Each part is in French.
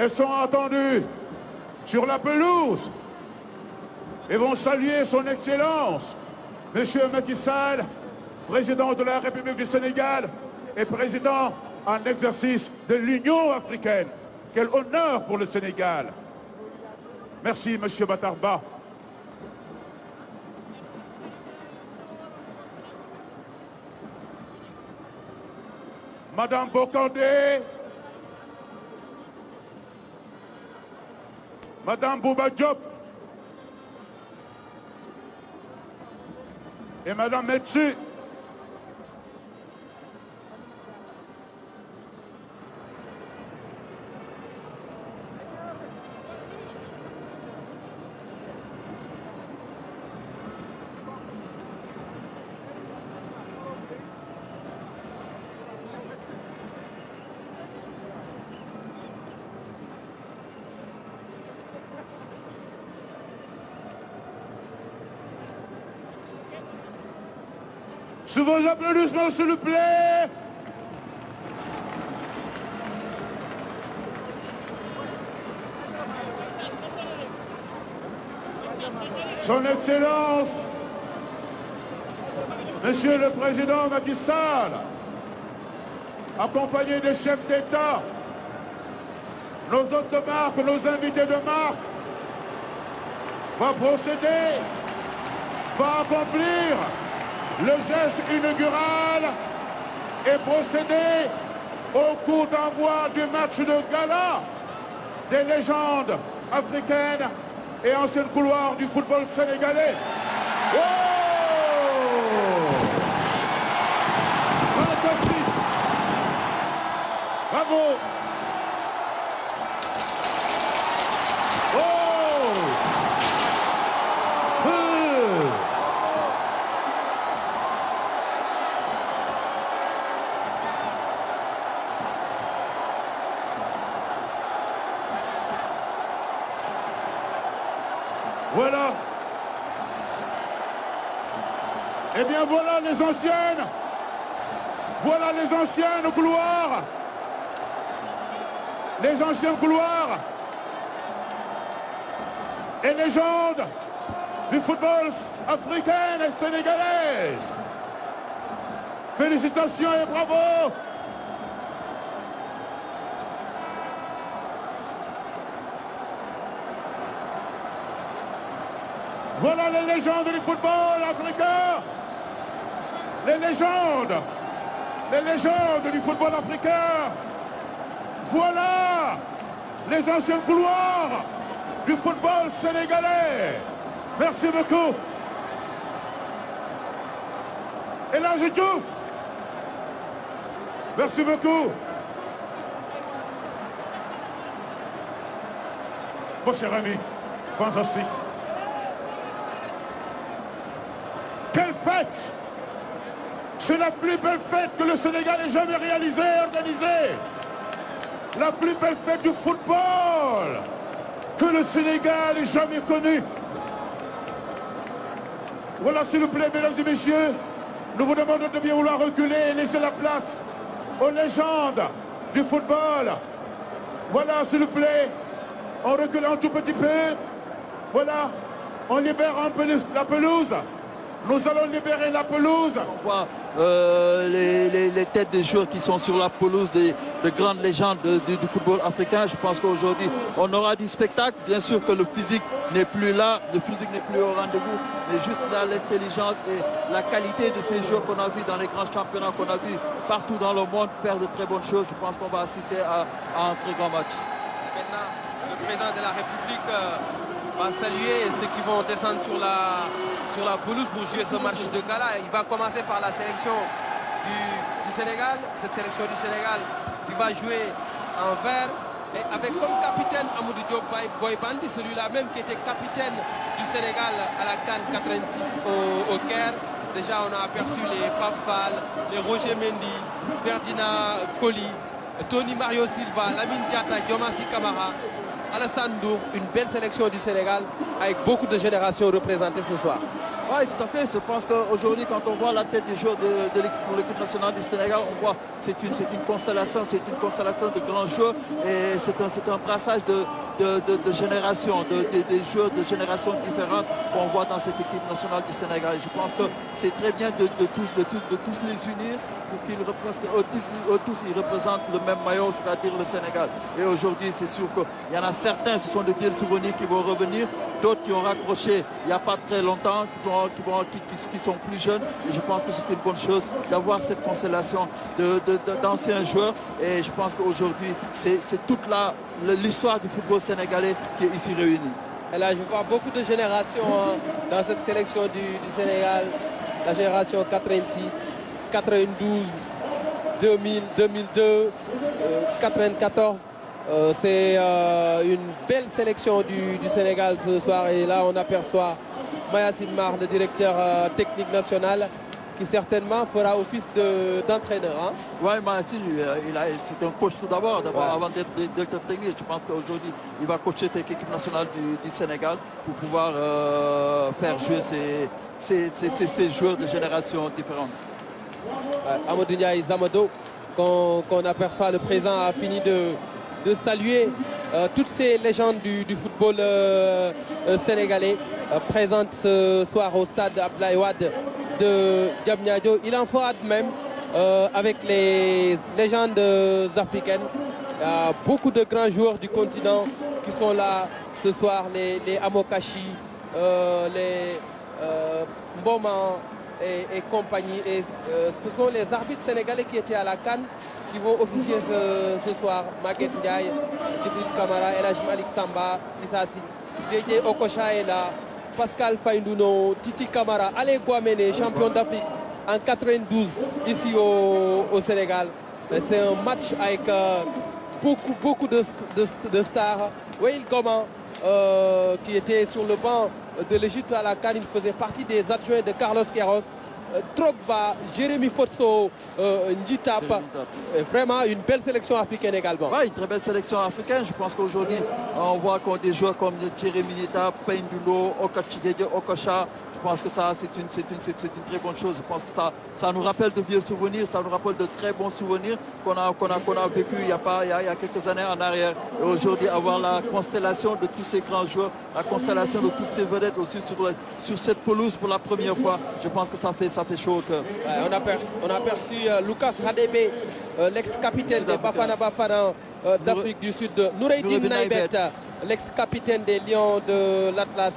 Elles sont attendues sur la pelouse et vont saluer son Excellence, Monsieur Macky Sall, président de la République du Sénégal et président en exercice de l'Union africaine. Quel honneur pour le Sénégal. Merci, Monsieur Batarba. Madame Bokandé, Madame Bouba Diop et Madame Metsu. Sous vos applaudissements, s'il vous plaît. Son Excellence, Monsieur le Président Macky Sall, accompagné des chefs d'État, nos hôtes de marque, nos invités de marque, va procéder, va accomplir le geste inaugural et procéder au coup d'envoi du match de gala des légendes africaines et anciennes couloirs du football sénégalais. Oh! Fantastique! Bravo! Voilà. Eh bien voilà les anciennes. Voilà les anciennes couloirs. Les anciennes couloirs. Et légendes du football africain et sénégalaise. Félicitations et bravo. Voilà les légendes du football africain. Les légendes du football africain. Voilà les anciens couloirs du football sénégalais. Merci beaucoup. Et là, je tout. Merci beaucoup. Mon cher ami, fantastique. Quelle fête! C'est la plus belle fête que le Sénégal ait jamais réalisée et organisée. La plus belle fête du football que le Sénégal ait jamais connue. Voilà, s'il vous plaît, mesdames et messieurs, nous vous demandons de bien vouloir reculer et laisser la place aux légendes du football. Voilà, s'il vous plaît, on recule un tout petit peu. Voilà, on libère un peu la pelouse. Nous allons libérer la pelouse. On voit les têtes des joueurs qui sont sur la pelouse, de grandes légendes du football africain. Je pense qu'aujourd'hui, on aura du spectacle. Bien sûr que le physique n'est plus là, le physique n'est plus au rendez-vous, mais juste là, l'intelligence et la qualité de ces joueurs qu'on a vus dans les grands championnats, qu'on a vus partout dans le monde faire de très bonnes choses. Je pense qu'on va assister à un très grand match. Maintenant, le président de la République va saluer ceux qui vont descendre sur la pelouse pour jouer ce match de gala. Il va commencer par la sélection du Sénégal. Cette sélection du Sénégal qui va jouer en vert et avec comme capitaine Amadou Diop Boy Bandi, celui-là même qui était capitaine du Sénégal à la CAN 86 au Caire. Déjà on a aperçu les Pape Fall, les Roger Mendy, Ferdinand Coly, Tony Mario Silva, Lamine Diatta, Diomansy Kamara, Alassane Ndour, une belle sélection du Sénégal avec beaucoup de générations représentées ce soir. Oui, tout à fait. Je pense qu'aujourd'hui, quand on voit la tête des joueurs pour l'équipe nationale du Sénégal, on voit que c'est une constellation de grands joueurs et c'est un brassage de générations, des joueurs de générations différentes qu'on voit dans cette équipe nationale du Sénégal. Et je pense que c'est très bien de tous les unir pour qu'ils tous ils représentent le même maillot, c'est-à-dire le Sénégal. Et aujourd'hui, c'est sûr qu'il y en a certains, ce sont de vieux souvenirs qui vont revenir, d'autres qui ont raccroché il n'y a pas très longtemps, qui sont plus jeunes. Et je pense que c'est une bonne chose d'avoir cette constellation d'anciens joueurs. Et je pense qu'aujourd'hui, c'est toute l'histoire du football sénégalais qui est ici réunie. Et là, je vois beaucoup de générations dans cette sélection du Sénégal. La génération 86, 92, 2000, 2002, 94. C'est une belle sélection du Sénégal ce soir. Et là, on aperçoit Mayacine Mar, le directeur technique national, qui certainement fera office d'entraîneur. Hein. Oui, Mayacine, c'est un coach tout d'abord, avant d'être directeur technique. Je pense qu'aujourd'hui, il va coacher cette équipe nationale du Sénégal pour pouvoir faire jouer ces joueurs de générations différentes. Amadou Ndiaye Zamado, qu'on aperçoit, le président a fini de saluer toutes ces légendes du football sénégalais présentes ce soir au stade Abdoulaye Wade de Diamniadio. Il en fera de même avec les légendes africaines. Il y a beaucoup de grands joueurs du continent qui sont là ce soir, les Amokachi, les Mboma et compagnie. Et ce sont les arbitres sénégalais qui étaient à la CAN qui vont officier ce soir. Maguette Ndiaye, Djibril Kamara, El Hadj Malick Samba, Issassi, Djedje Okocha est là, Pascal Faïndouno, Titi Kamara, Ale Guamene, champion d'Afrique en 92 ici au Sénégal. C'est un match avec beaucoup de stars. Wael Goma, qui était sur le banc de l'Égypte à la CAN, il faisait partie des adjoints de Carlos Queiroz. Drogba, Jérémy Fotso, Njitap. Vraiment une belle sélection africaine également. Oui, une très belle sélection africaine. Je pense qu'aujourd'hui, on voit qu'on a des joueurs comme Jérémy Njitap, Faïndouno, Okachidje, Okocha. Je pense que ça, c'est une très bonne chose. Je pense que ça nous rappelle de vieux souvenirs, ça nous rappelle de très bons souvenirs qu'on a vécu il y a quelques années en arrière. Et aujourd'hui, avoir la constellation de tous ces grands joueurs, la constellation de toutes ces vedettes aussi sur cette pelouse pour la première fois, je pense que ça fait chaud au cœur. On a aperçu Lucas Radebe, l'ex-capitaine des Bafana Bafana d'Afrique du Sud, Noureddine Naibet, l'ex-capitaine des Lions de l'Atlas,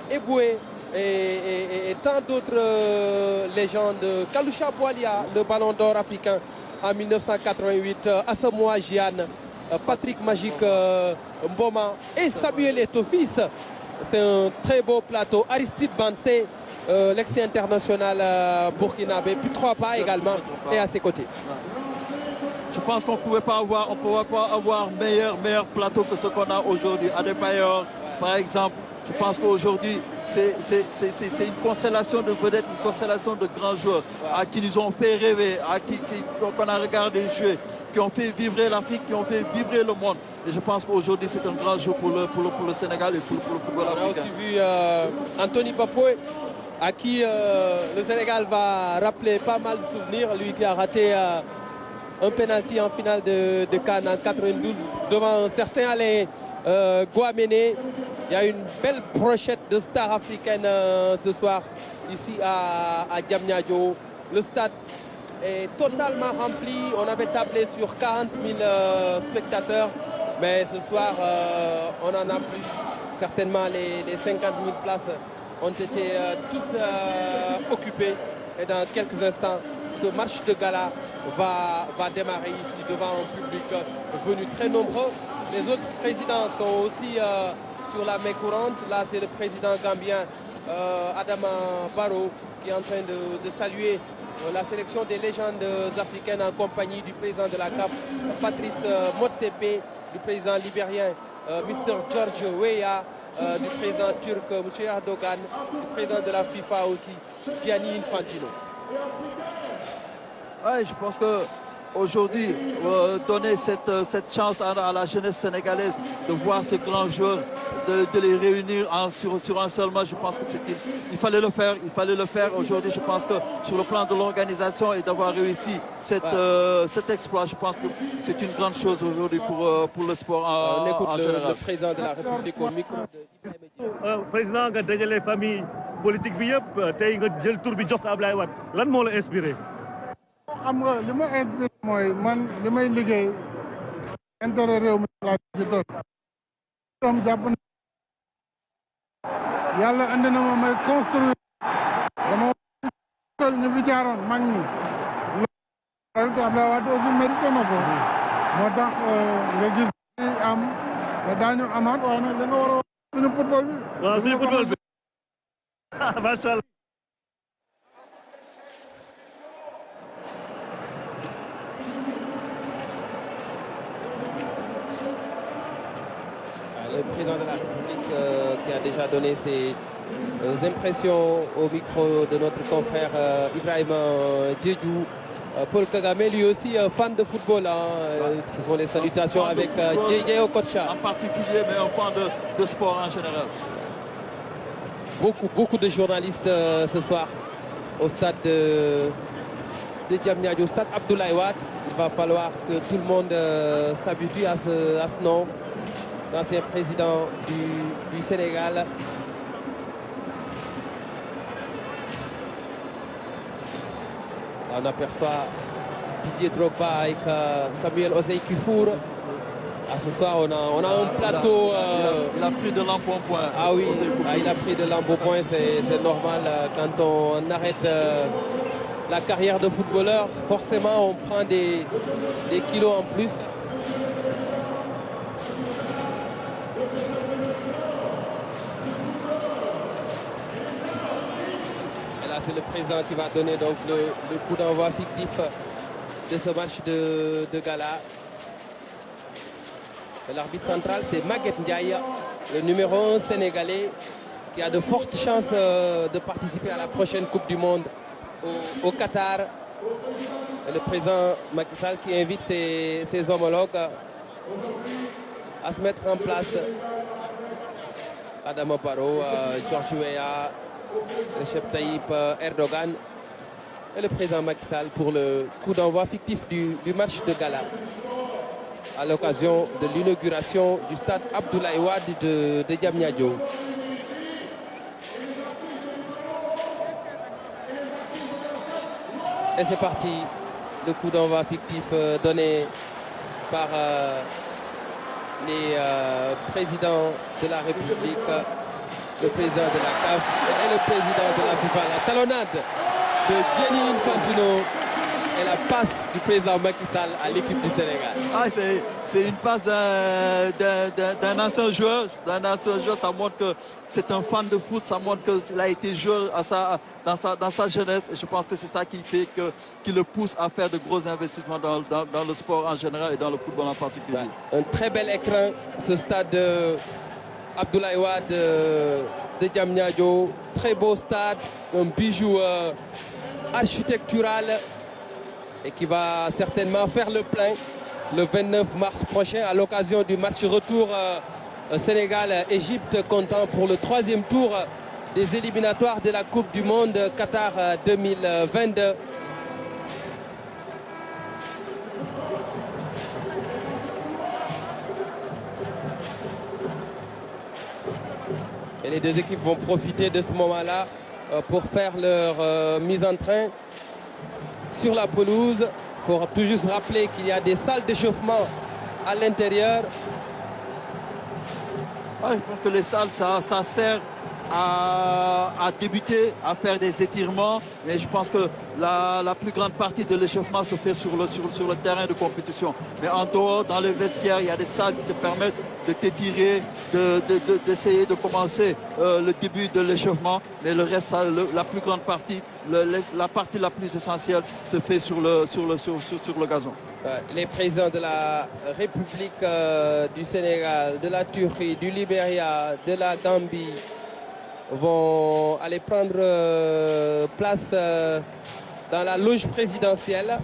Eboué, et tant d'autres légendes. Kalusha Boualia, le ballon d'or africain en 1988, Asamoah Gyan, Patrick Magic Mboma et Samuel Eto'o. C'est un très beau plateau. Aristide Bansé, l'ex-international burkinabé, puis 3 pas également, et à ses côtés. Je pense qu'on ne pouvait pas avoir meilleur plateau que ce qu'on a aujourd'hui. Adebayor, par exemple. Je pense qu'aujourd'hui, c'est une constellation de vedettes, une constellation de grands joueurs à qui nous ont fait rêver, qu'on a regardé jouer, qui ont fait vibrer l'Afrique, qui ont fait vibrer le monde. Et je pense qu'aujourd'hui, c'est un grand jour pour le Sénégal et pour le football africain. On a aussi vu Anthony Bafoué, à qui le Sénégal va rappeler pas mal de souvenirs. Lui qui a raté un penalty en finale de CAN en 92 devant un certain Alain Guamene. Il y a une belle brochette de stars africaines ce soir ici à Diamniadio. Le stade est totalement rempli. On avait tablé sur 40 000 spectateurs. Mais ce soir, on en a plus. Certainement, les 50 000 places ont été toutes occupées. Et dans quelques instants, ce match de gala va démarrer ici devant un public venu très nombreux. Les autres présidents sont aussi sur la main courante. Là, c'est le président gambien Adama Barrow qui est en train de saluer la sélection des légendes africaines en compagnie du président de la CAF, Patrice Motsepe, du président libérien Mr. George Weah, du président turc M. Erdogan, du président de la FIFA aussi, Gianni Infantino. Oui, je pense que aujourd'hui donner cette chance à la jeunesse sénégalaise de voir ces grands joueurs, de les réunir sur un seul match. Je pense qu'il fallait le faire. Il fallait le faire aujourd'hui. Je pense que sur le plan de l'organisation et d'avoir réussi cet exploit, je pense que c'est une grande chose aujourd'hui pour le sport en général. Le président de la République au micro de président nga dajale famille politique bi yëpp tey nga jël tur bi jox ko Ablaye Wade lan moo la inspiré. xam nga li ma inspiré mooy man li may liggéey intérêt réew mi laa ci toll. tam jàpp na yàlla andi na ma may construire dama tol ñu fi jaaroon mag ñi loolu te Ablaye Wade aussi mérité na ko moo tax nga gis am daañu amaat waaye nag li nga war a suñu football bi. waaw suñu football bi macha allah. Le président de la République qui a déjà donné ses impressions au micro de notre confrère Ibrahim Diédhiou. Paul Kagame, lui aussi fan de football. Ce sont les salutations avec JJ Okocha. En particulier, mais un fan de sport en général. Beaucoup de journalistes ce soir au stade de Diamniadio, au stade Abdoulaye Wade. Il va falloir que tout le monde s'habitue à ce nom. L'ancien président du Sénégal. On aperçoit Didier Drogba avec Samuel Osei Kuffour. Ce soir, on a un plateau. Il a pris de l'embonpoint. Ah oui, il a pris de l'embonpoint, c'est normal. Quand on arrête la carrière de footballeur, forcément, on prend des kilos en plus. C'est le président qui va donner donc le coup d'envoi fictif de ce match de gala. L'arbitre central, c'est Maguette Ndiaye, le numéro 1 sénégalais, qui a de fortes chances de participer à la prochaine Coupe du Monde au Qatar. Et le président Macky Sall qui invite ses homologues à se mettre en place. Adama Barrow, George Weah, le chef Tayyip Erdogan et le président Macky Sall pour le coup d'envoi fictif du match de gala à l'occasion de l'inauguration du stade Abdoulaye Wade de Diamniadio. Et c'est parti, le coup d'envoi fictif donné par les présidents de la République, le président de la CAF et le président de la FIFA. La talonnade de Gianni Infantino et la passe du président Macky Sall à l'équipe du Sénégal. C'est une passe d'un ancien joueur. Ça montre que c'est un fan de foot, ça montre qu'il a été joueur dans sa jeunesse. Et je pense que c'est ça qui fait qui le pousse à faire de gros investissements dans le sport en général et dans le football en particulier. Un très bel écran, ce stade Abdoulaye Wade de Diamniadio. Très beau stade, un bijou architectural et qui va certainement faire le plein le 29 mars prochain à l'occasion du match retour Sénégal-Égypte, comptant pour le 3e tour des éliminatoires de la Coupe du Monde Qatar 2022. Et les deux équipes vont profiter de ce moment-là pour faire leur mise en train sur la pelouse. Il faut tout juste rappeler qu'il y a des salles d'échauffement à l'intérieur. Je pense que les salles, ça sert à débuter, à faire des étirements. Mais je pense que la plus grande partie de l'échauffement se fait sur le terrain de compétition. Mais en dehors, dans les vestiaires, il y a des salles qui te permettent de t'étirer, d'essayer de commencer le début de l'échauffement. Mais le reste, la plus grande partie, la partie la plus essentielle se fait sur le gazon. Les présidents de la République du Sénégal, de la Turquie, du Libéria, de la Gambie vont aller prendre place dans la loge présidentielle.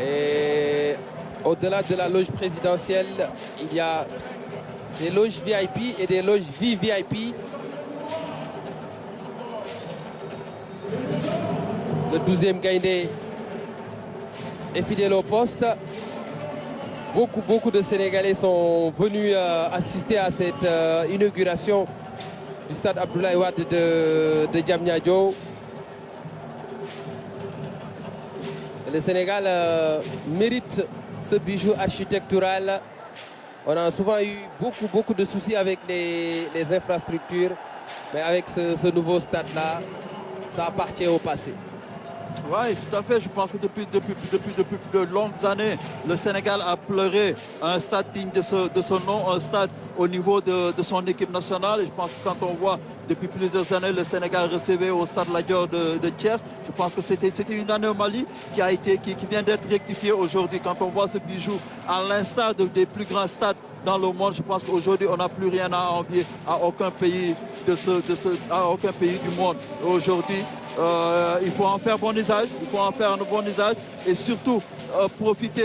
Et au-delà de la loge présidentielle, il y a des loges VIP et des loges VVIP. Le 12e Gaïndé est fidèle au poste. Beaucoup de Sénégalais sont venus assister à cette inauguration du stade Abdoulaye Wade de Diamniadio. Le Sénégal mérite ce bijou architectural. On a souvent eu beaucoup de soucis avec les infrastructures, mais avec ce nouveau stade-là, ça appartient au passé. Oui, tout à fait. Je pense que depuis de longues années, le Sénégal a pleuré un stade digne de son nom, un stade au niveau de son équipe nationale. Et je pense que quand on voit depuis plusieurs années le Sénégal recevait au stade Lat Dior de Thiès, je pense que c'était une anomalie qui vient d'être rectifiée aujourd'hui. Quand on voit ce bijou à l'instar des plus grands stades dans le monde, je pense qu'aujourd'hui on n'a plus rien à envier à aucun pays du monde. Aujourd'hui, il faut en faire bon usage, et surtout profiter